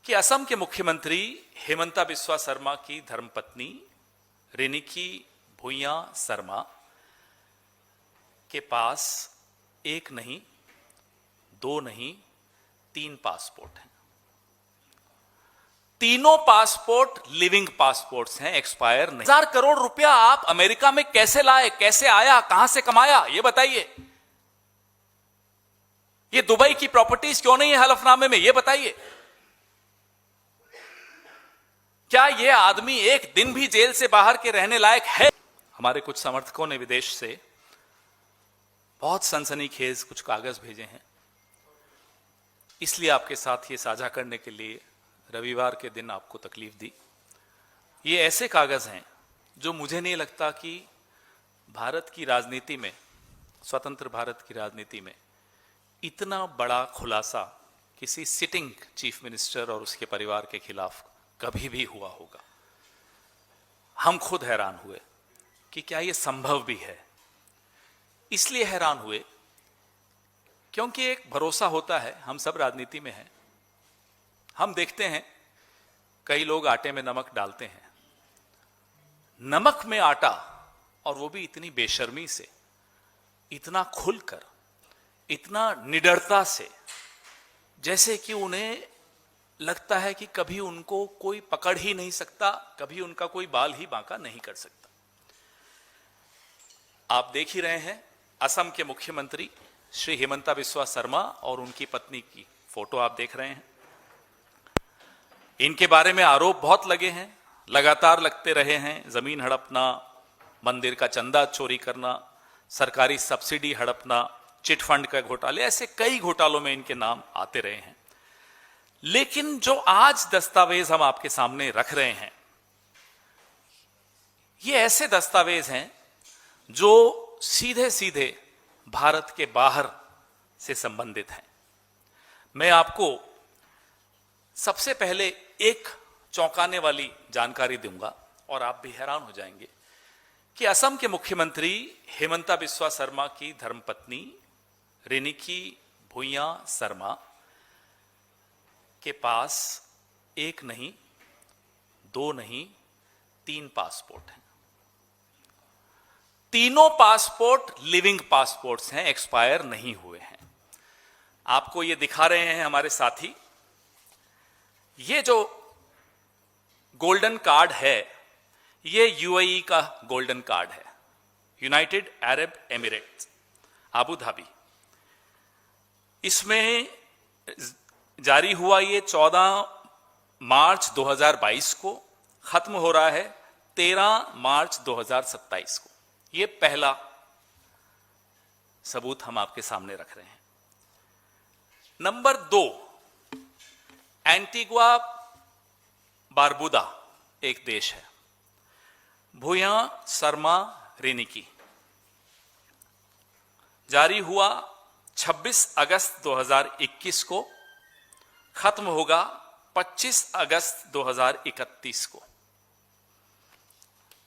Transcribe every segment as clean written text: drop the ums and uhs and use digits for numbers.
कि असम के मुख्यमंत्री हेमंता बिस्वा शर्मा की धर्मपत्नी रिनिकी भुइयां शर्मा के पास एक नहीं, दो नहीं, 3 पासपोर्ट हैं। तीनों पासपोर्ट लिविंग पासपोर्ट्स हैं, एक्सपायर नहीं। 1000 करोड़ रुपया आप अमेरिका में कैसे लाए, कैसे आया, कहां से कमाया, यह बताइए। ये दुबई की प्रॉपर्टीज क्यों नहीं है हलफनामे में, यह बताइए। क्या यह आदमी एक दिन भी जेल से बाहर के रहने लायक है? हमारे कुछ समर्थकों ने विदेश से बहुत सनसनीखेज कुछ कागज भेजे हैं, इसलिए आपके साथ ये साझा करने के लिए रविवार के दिन आपको तकलीफ दी। ये ऐसे कागज हैं जो मुझे नहीं लगता कि भारत की राजनीति में, स्वतंत्र भारत की राजनीति में इतना बड़ा खुलासा किसी सिटिंग चीफ मिनिस्टर और उसके परिवार के खिलाफ कभी भी हुआ होगा। हम खुद हैरान हुए कि क्या यह संभव भी है। इसलिए हैरान हुए क्योंकि एक भरोसा होता है, हम सब राजनीति में हैं, हम देखते हैं कई लोग आटे में नमक डालते हैं। नमक में आटा, और वो भी इतनी बेशर्मी से, इतना खुलकर, इतना निडरता से, जैसे कि उन्हें लगता है कि कभी उनको कोई पकड़ ही नहीं सकता, कभी उनका कोई बाल ही बांका नहीं कर सकता। आप देख ही रहे हैं असम के मुख्यमंत्री श्री हेमंता बिस्वा शर्मा और उनकी पत्नी की फोटो आप देख रहे हैं। इनके बारे में आरोप बहुत लगे हैं, लगातार लगते रहे हैं। जमीन हड़पना, मंदिर का चंदा चोरी करना, सरकारी सब्सिडी हड़पना, चिट फंड का घोटाले, ऐसे कई घोटालों में इनके नाम आते रहे हैं। लेकिन जो आज दस्तावेज हम आपके सामने रख रहे हैं, ये ऐसे दस्तावेज हैं जो सीधे सीधे भारत के बाहर से संबंधित हैं। मैं आपको सबसे पहले एक चौंकाने वाली जानकारी दूंगा और आप भी हैरान हो जाएंगे कि असम के मुख्यमंत्री हेमंता बिस्वा शर्मा की धर्मपत्नी रिनिकी भुइयां शर्मा के पास एक नहीं, दो नहीं, 3 पासपोर्ट हैं। तीनों पासपोर्ट लिविंग पासपोर्ट्स हैं, एक्सपायर नहीं हुए हैं। आपको ये दिखा रहे हैं हमारे साथी। ये जो गोल्डन कार्ड है, ये यूएई का गोल्डन कार्ड है, United Arab Emirates, Abu Dhabi. इसमें जारी हुआ ये 14 मार्च 2022 को, खत्म हो रहा है 13 मार्च 2027 को। ये पहला सबूत हम आपके सामने रख रहे हैं। नंबर 2, एंटीगुआ बारबुदा एक देश है। भुइयां शर्मा रिनिकी, जारी हुआ 26 अगस्त 2021 को, खत्म होगा 25 अगस्त 2031 को।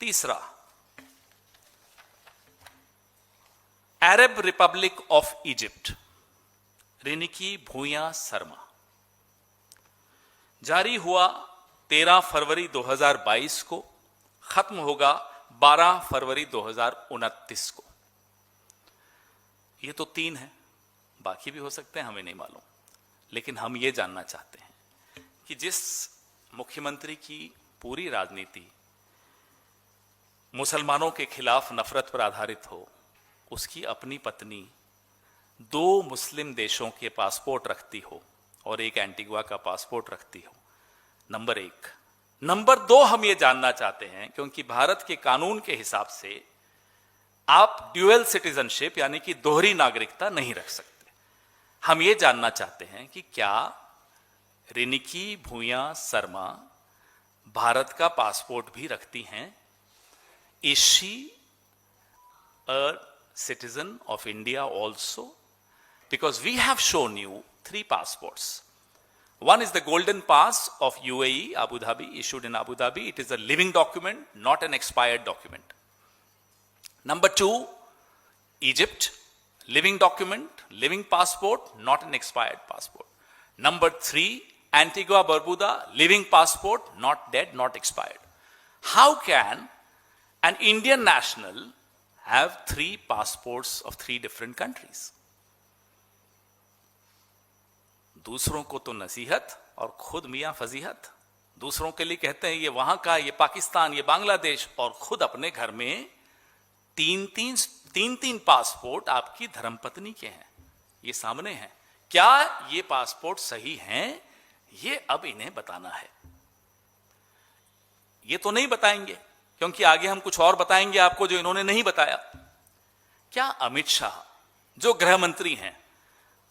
तीसरा, Arab Republic of Egypt, Riniki Bhuyan Sharma, जारी हुआ 13 फरवरी 2022 को, खत्म होगा 12 फरवरी 2029 को। ये तो 3 है, बाकी भी हो सकते हैं, हमें नहीं मालूम। लेकिन हम ये जानना चाहते हैं कि जिस मुख्यमंत्री की पूरी राजनीति मुसलमानों के खिलाफ नफरत पर आधारित हो, उसकी अपनी पत्नी 2 मुस्लिम देशों के पासपोर्ट रखती हो और एक एंटीगुआ का पासपोर्ट रखती हो, नंबर 1। नंबर 2, हम ये जानना चाहते हैं क्योंकि भारत के कानून के हिसाब से आप ड्यूअल सिटीजनशिप यानी कि दोहरी नागरिकता नहीं रख सकते। हम ये जानना चाहते हैं कि क्या रिनिकी भुइयां शर्मा भारत का पासपोर्ट भी रखती हैं? Is she a citizen of India also? Because we have shown you 3 passports. One is the golden pass of UAE, Abu Dhabi, issued in Abu Dhabi. It is a living document, not an expired document. Number 2, Egypt, living document, living passport, not an expired passport. Number 3, Antigua Barbuda, living passport, not dead, not expired. How can an Indian national have 3 passports of 3 different countries? दूसरों को तो नसीहत और खुद मियां फजीहत। दूसरों के लिए कहते हैं ये वहां का, ये पाकिस्तान, ये बांग्लादेश, और खुद अपने घर में 3 पासपोर्ट आपकी धर्मपत्नी के हैं। ये सामने हैं। क्या ये पासपोर्ट सही हैं? ये अब इन्हें बताना है। ये तो नहीं बताएंगे, क्योंकि आगे हम कुछ और बताएंगे आपको जो इन्होंने नहीं बताया। क्या अमित शाह जो गृह मंत्री हैं,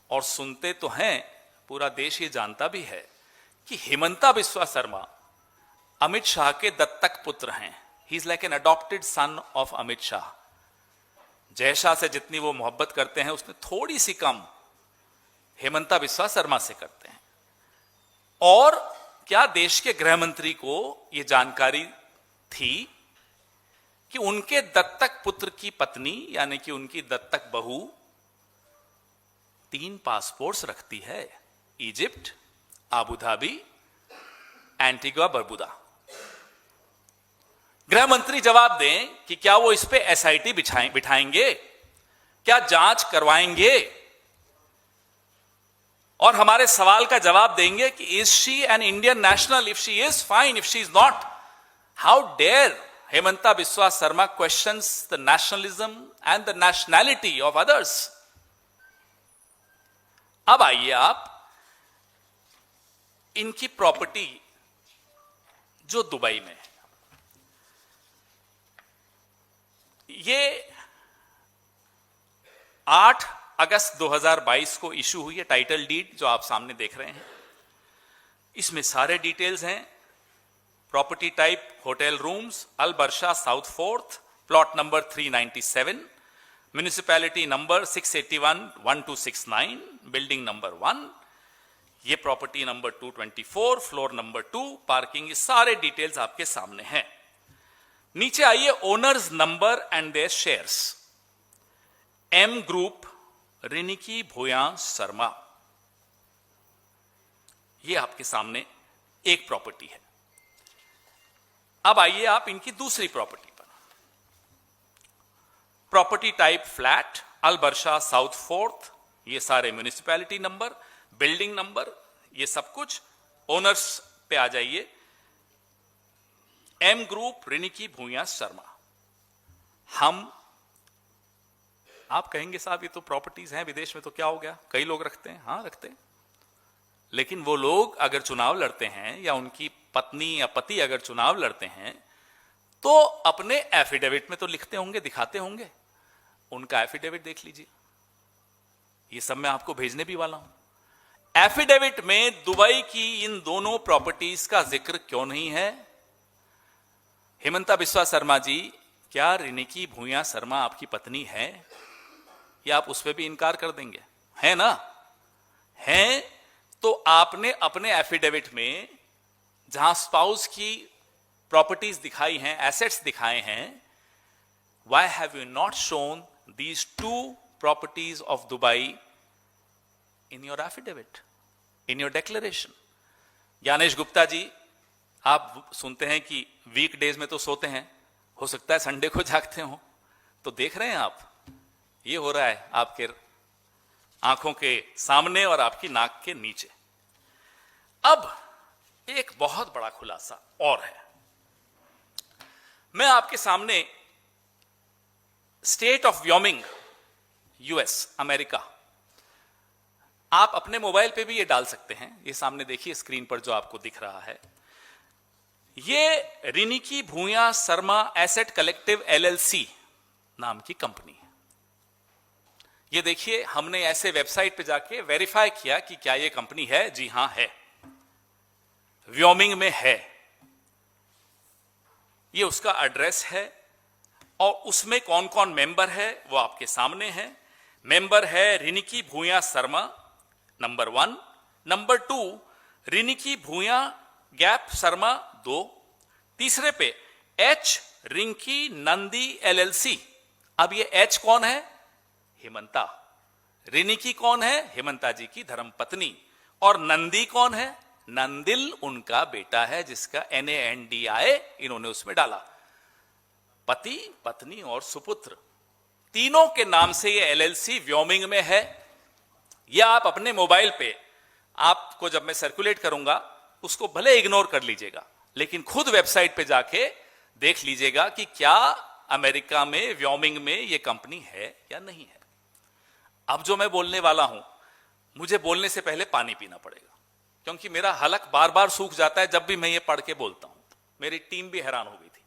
और सुनते तो हैं, पूरा देश ये जानता भी है कि हिमंता बिस्वा शर्मा अमित शाह के दत्तक पुत्र हैं। He is like an adopted son of Amit Shah. Jay Shah से जितनी वो मोहब्बत करते हैं, उसने थोड़ी सी कम हेमंता बिस्वा शर्मा से करते हैं। और क्या देश के गृह मंत्री को यह जानकारी थी कि उनके दत्तक पुत्र की पत्नी, यानी कि उनकी दत्तक बहू, 3 पासपोर्ट्स रखती है? Egypt, Abu Dhabi, Antigua Barbuda. गृह मंत्री जवाब दें कि क्या वो इस पे एसआईटी बिठाएंगे, क्या जांच करवाएंगे, और हमारे सवाल का जवाब देंगे कि is she an Indian national? If she is, fine. If she is not, how dare Himanta Biswa Sharma questions the nationalism and the nationality of others? अब आइए आप इनकी प्रॉपर्टी जो दुबई में है, ये 8 अगस्त 2022 को इशू हुई है टाइटल डीड, जो आप सामने देख रहे हैं। इसमें सारे डिटेल्स हैं। Property type hotel rooms, Al Barsha South 4th, plot number 397, municipality number 681-1269, building number 1, ये property number 224, floor number 2, parking, ये सारे डिटेल्स आपके सामने हैं। नीचे आइए, owners number and their shares. M group, Riniki Bhuyan Sharma, ये आपके सामने एक प्रॉपर्टी है। अब आइए आप इनकी दूसरी प्रॉपर्टी पर। प्रॉपर्टी टाइप फ्लैट, अल बर्शा साउथ 4th, ये सारे म्युनिसिपैलिटी नंबर, बिल्डिंग नंबर, ये सब कुछ। ओनर्स पे आ जाइए, एम ग्रुप, रिनिकी भूया शर्मा। आप कहेंगे साहब ये तो प्रॉपर्टीज हैं विदेश में, तो क्या हो गया, कई लोग रखते हैं। हाँ रखते हैं, लेकिन वो लोग अगर चुनाव लड़ते हैं, या उनकी पत्नी या पति अगर चुनाव लड़ते हैं, तो अपने एफिडेविट में तो लिखते होंगे, दिखाते होंगे। उनका एफिडेविट देख लीजिए, ये सब मैं आपको भेजने भी वाला हूं। एफिडेविट में दुबई की इन दोनों प्रॉपर्टीज का जिक्र क्यों नहीं है? हेमंता बिस्वा शर्मा जी, क्या रिनिकी भूया शर्मा आपकी पत्नी है? या आप उस पर भी इनकार कर देंगे? है ना? है तो आपने अपने एफिडेविट में जहां स्पाउस की प्रॉपर्टीज दिखाई हैं, एसेट्स दिखाए हैं, why have you not shown these 2 properties of Dubai in your affidavit, in your declaration? Gyanesh Gupta ji, आप सुनते हैं कि वीकडेज में तो सोते हैं, हो सकता है संडे को जागते हो, तो देख रहे हैं आप, ये हो रहा है आपके आंखों के सामने और आपकी नाक के नीचे। अब एक बहुत बड़ा खुलासा और है। मैं आपके सामने state of Wyoming, US, America, आप अपने मोबाइल पे भी ये डाल सकते हैं। ये सामने देखिए स्क्रीन पर जो आपको दिख रहा है, ये Riniki Bhuyan Sharma asset collective LLC नाम की कंपनी है। ये देखिए, हमने ऐसे वेबसाइट पे जाके वेरीफाई किया कि क्या ये कंपनी है। जी हां है, व्योमिंग में है। ये उसका एड्रेस है, और उसमें कौन कौन मेंबर है वो आपके सामने है। मेंबर है रिनिकी भूया शर्मा, नंबर 1। नंबर 2 रिनिकी भूया गैप शर्मा 2। तीसरे पे एच रिंकी नंदी एलएलसी। अब ये एच कौन है? हेमंता। रिनिकी कौन है? हेमंता जी की धर्मपत्नी। और नंदी कौन है? नंदिल उनका बेटा है जिसका NANDI इन्होंने उसमें डाला। पति, पत्नी और सुपुत्र तीनों के नाम से ये LLC व्योमिंग में है। या आप अपने मोबाइल पे, आपको जब मैं सर्कुलेट करूंगा उसको भले इग्नोर कर लीजिएगा, लेकिन खुद वेबसाइट पे जाके देख लीजिएगा कि क्या अमेरिका में व्योमिंग में ये कंपनी है या नहीं है। अब जो मैं बोलने वाला हूं, मुझे बोलने से पहले पानी पीना पड़ेगा, क्योंकि मेरा हलक बार बार सूख जाता है जब भी मैं ये पढ़ के बोलता हूं। मेरी टीम भी हैरान हो गई थी।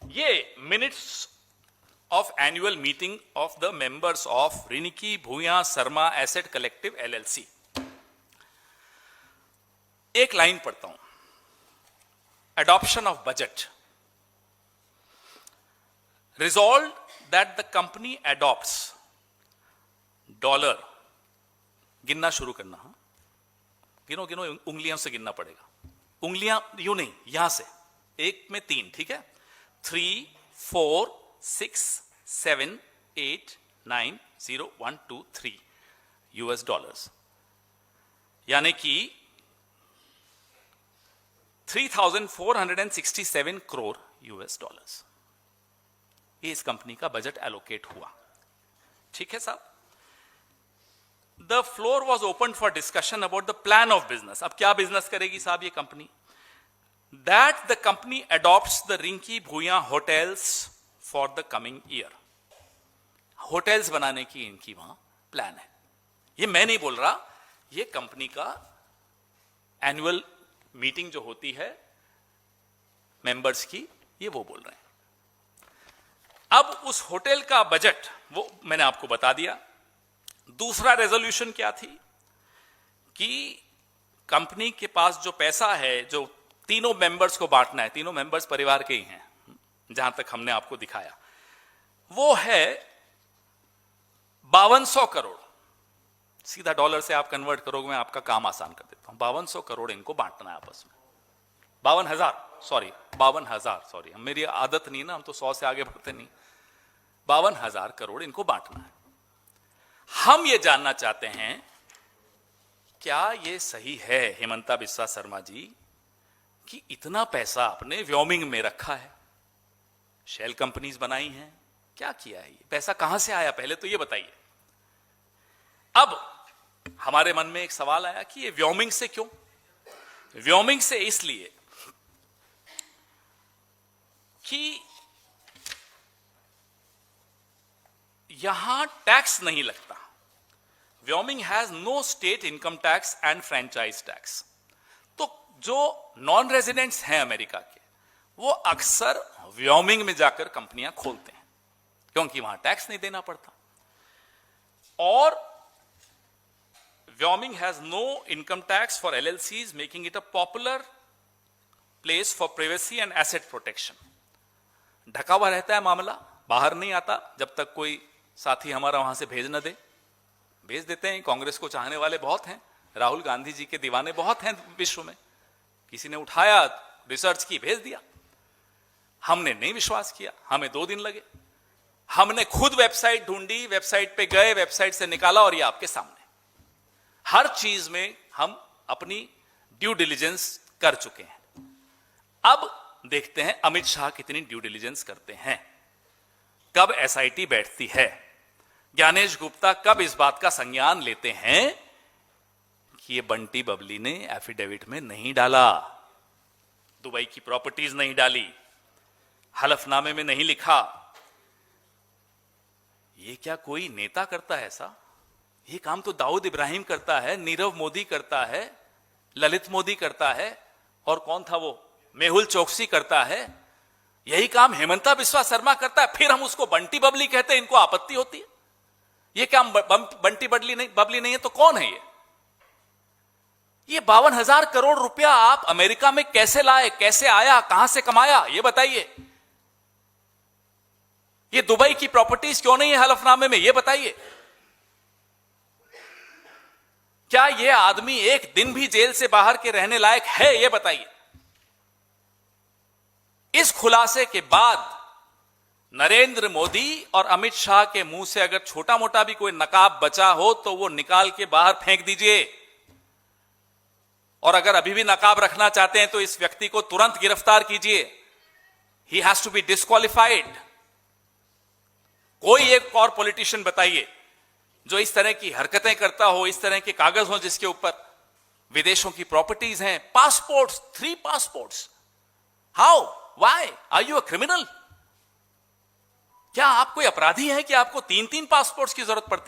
ये minutes of annual meeting of the members of Rinki Bhuya Sarma Asset Collective LLC। एक लाइन पढ़ता हूं। Adoption of budget। Resolved that the company adopts $। गिनना शुरू करना। हाँ, गिनो गिनो, उंगलियों से गिनना पड़ेगा। उंगलियां यूं नहीं, यहां से एक में 3, ठीक है। 3, 4, 6, 7, 8, 9, 0, 1, 2, 3 US डॉलर्स, यानी कि 3,467 करोड़ US डॉलर्स। ये इस कंपनी का बजट एलोकेट हुआ। ठीक है साहब। The floor was open for discussion about the plan of business. अब क्या बिजनेस करेगी साहब ये company? That the company adopts the Rinki Bhuyan hotels for the coming year. Hotels बनाने की इनकी वहां प्लान है। ये मैं नहीं बोल रहा, ये कंपनी का एनुअल मीटिंग जो होती है मेंबर्स की, ये वो बोल रहे हैं। अब उस होटल का बजट वो मैंने आपको बता दिया। दूसरा रेजोल्यूशन क्या थी कि कंपनी के पास जो पैसा है, जो तीनों मेंबर्स को बांटना है, तीनों मेंबर्स परिवार के ही हैं जहां तक हमने आपको दिखाया, वो है 5200 करोड़। सीधा डॉलर से आप कन्वर्ट करोगे, मैं आपका काम आसान कर देता हूं। 5200 करोड़ इनको बांटना है आपस में। 52,000 सॉरी, मेरी आदत नहीं ना, हम तो 100 से आगे बढ़ते नहीं। 52,000 करोड़ इनको बांटना है। हम ये जानना चाहते हैं क्या ये सही है हेमंता बिस्वा शर्मा जी कि इतना पैसा आपने व्योमिंग में रखा है, शेल कंपनीज बनाई हैं, क्या किया है? ये पैसा कहां से आया, पहले तो ये बताइए। अब हमारे मन में एक सवाल आया कि ये व्योमिंग से क्यों? व्योमिंग से इसलिए कि यहां टैक्स नहीं लगता। Wyoming has no state income tax and franchise tax. तो जो नॉन रेजिडेंट्स हैं अमेरिका के, वो अक्सर व्योमिंग में जाकर कंपनियां खोलते हैं क्योंकि वहां टैक्स नहीं देना पड़ता। और Wyoming has no income tax for LLCs, making it a popular place for privacy and asset protection. ढका हुआ रहता है मामला, बाहर नहीं आता जब तक कोई साथी हमारा वहां से भेज न दे। भेज देते हैं, कांग्रेस को चाहने वाले बहुत हैं, राहुल गांधी जी के दीवाने बहुत हैं विश्व में। किसी ने उठाया, रिसर्च की, भेज दिया। हमने नहीं विश्वास किया, हमें 2 दिन लगे। हमने खुद वेबसाइट ढूंढी, वेबसाइट पे गए, वेबसाइट से निकाला, और ये आपके सामने। हर चीज में हम अपनी ड्यू डिलिजेंस कर चुके हैं। अब देखते हैं अमित शाह कितनी ड्यू डिलिजेंस करते हैं, कब SIT बैठती है, ज्ञानेश गुप्ता कब इस बात का संज्ञान लेते हैं कि ये बंटी बबली ने एफिडेविट में नहीं डाला, दुबई की प्रॉपर्टीज नहीं डाली, हलफनामे में नहीं लिखा। ये क्या कोई नेता करता है ऐसा? ये काम तो दाऊद इब्राहिम करता है, नीरव मोदी करता है, ललित मोदी करता है, और कौन था वो, मेहुल चोकसी करता है। यही काम हेमंता बिस्वा शर्मा करता है, फिर हम उसको बंटी बबली कहते हैं, इनको आपत्ति होती है। ये क्या बंटी बबली नहीं है तो कौन है ये 52,000 करोड़ रुपया आप अमेरिका में कैसे लाए, कैसे आया, कहां से कमाया, ये बताइए। ये दुबई की प्रॉपर्टीज क्यों नहीं है हलफनामे में, ये बताइए। क्या ये आदमी एक दिन भी जेल से बाहर के रहने लायक है, ये बताइए। इस खुलासे के बाद नरेंद्र मोदी और अमित शाह के मुंह से अगर छोटा मोटा भी कोई नकाब बचा हो तो वो निकाल के बाहर फेंक दीजिए, और अगर अभी भी नकाब रखना चाहते हैं तो इस व्यक्ति को तुरंत गिरफ्तार कीजिए। He has to be disqualified. कोई एक और पॉलिटिशियन बताइए जो इस तरह की हरकतें करता हो, इस तरह के कागज हो जिसके ऊपर विदेशों की प्रॉपर्टीज हैं, passports, 3 passports. How, why are you a criminal? क्या आप कोई अपराधी हैं कि आपको 3-3 पासपोर्ट्स की जरूरत पड़ती है?